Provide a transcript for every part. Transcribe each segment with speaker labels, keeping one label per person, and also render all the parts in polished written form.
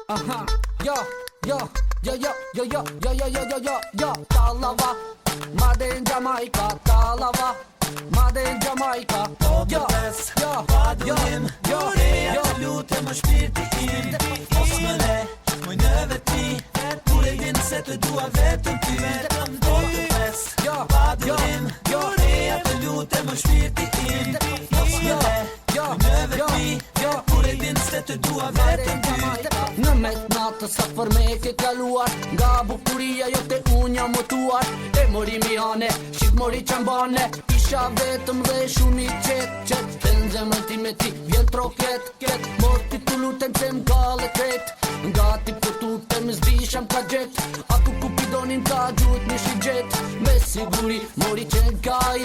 Speaker 1: Aha, yo, Talava, made in Jamaica, Talava, made in Jamaica.
Speaker 2: Yo, padurim, Korea të lutem më shpirti im. Mos më le, moj në vetmi, kur e din se të dua vetëm ty. Po të pres, padurim, Korea të lutem më shpirti im. Mos më le, moj në vetmi, kur e din se të dua vetëm ty.
Speaker 1: Në mes natës sa përme ke kaluar, nga bukuria jo te unë jam mutuar. E mori mi hane, shqip mori qambane, isha vetëm dhe shumë i qet. Të në zemën ti me ti vjen troket. Mos ti tu lutem që m'gale kret, nga ti për tutem zbisham ka gjet. Atu ku pidonin ka gjut një shigjet. Me siguri mori që n'kaj,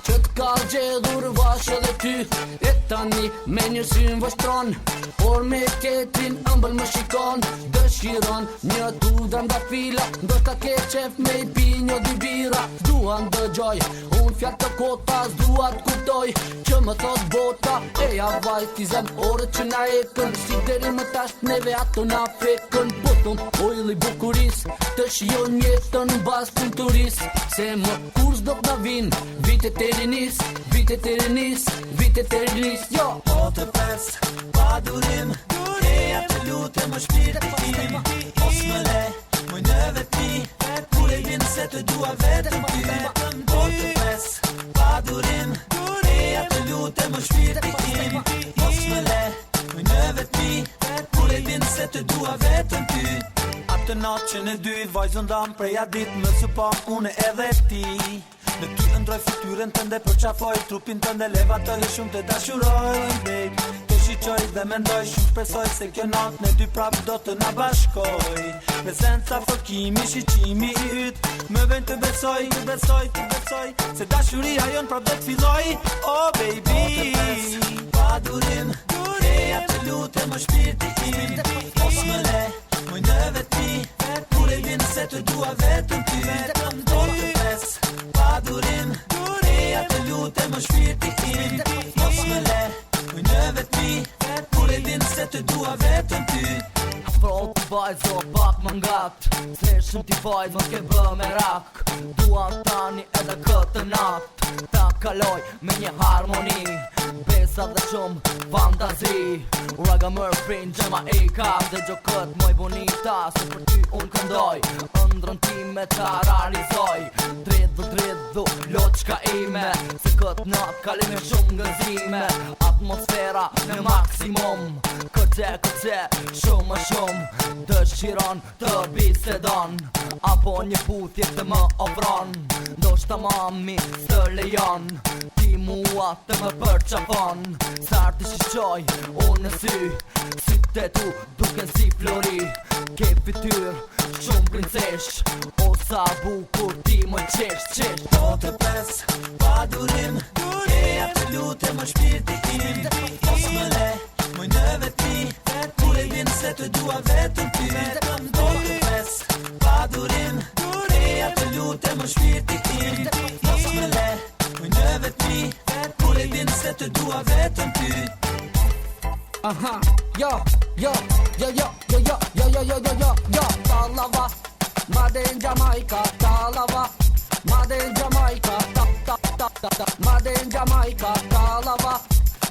Speaker 1: që t'ka gjedhur vash edhe ty. E tani me një syn vështron, por me ketrin ëmbël më shikon. Dëshiron një dudha nga fila, ndoshta ke qef me i pi një dy bira. Dua ndëgjoj, unë fjall të kota, s'dua t'kuptoj që më thot bota. E ja vaj ti zem orët që na ekën, si deri më tash neve ato na fekën. Potom ojli bukuris, të shijon jetën bas kulturis. Se më kur s'do t'na vin, vitet e rinis, vitet e rinis, vitet e rinis. Jo,
Speaker 2: po të pres, padurim, Korea të lutem më shpirti im. Mos më le, moj në vetmi, kur e din se të dua vetëm ty. Po të pres, padurim, Korea të lutem më shpirti im. Mos më le, moj në vetmi, kur e din se të dua vetëm ty. Atë natë që në dy vajzën dam preja dit më së pa une edhe ti. Në ty ndroj fytyrën tënde, përqafoj trupin tënde, leva të he shumë të dashuroj, babe. Të shiqoj dhe mendoj, shumë shpresoj se kjo natë në dy prap do të na bashkoj. Prezenca, fërkimi, shiqimi i yt, më vjen të besoj, se dashuria jon prap dhe t'filloj, oh baby. Padurim, Korea të lutem më shpirti im. Mos më le, moj në vetmi, kur e din se të dua vetëm ty. Po të pres, padurim, Korea të lutem më shpirti im. Mos më le, moj në vetmi, kur e din se të dua vetëm ty.
Speaker 3: Afro t'i vajzo pak më ngat, se shumë t'i vajzo ke bë me rak. Dua tani edhe këtë nat, ta kaloj me një harmoni, besa dhe shumë fantazi. Raga Murphy në Jamaica, dhe gjo këtë moj bonita, se për ty unë këndoj, ëndrën ti me ta realizoj. Dridhu, loqka ime, se këtë nat kalime shumë gëzime. Atmosfera në maksimum, këtë, shumë më shumë, dëshiron të bisedon, apo një puthje të më ofron. Ndoshta mami së lejon, ti mua të më përqafon. Sartë të shiqoj, unë në sy, sytë tu duken si flori. Ke fytyr, shumë princesh, o sa bukur ti më qesh.
Speaker 2: Po të pres, padurim, Korea të lutem më shpirti im. Mos më le, moj në vetmi, kur e din se të dua vetëm ty. Po të pres, padurim, Korea të lutem më shpirti im. Mos më le, moj në vetmi, kur e din se të dua vetëm ty.
Speaker 1: aha, yo, Talava, made in Jamaica, Talava, made in Jamaica, made in Jamaica, Talava,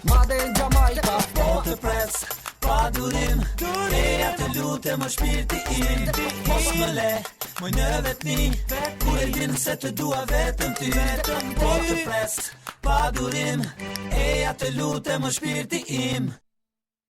Speaker 1: made in Jamaica.
Speaker 2: Po të pres, padurim, Korea të lutem më shpirti im. Mos më le, moj në vetmi, kur e din se të dua vetëm ty. Po të pres, padurim, Korea të lutem më shpirti im.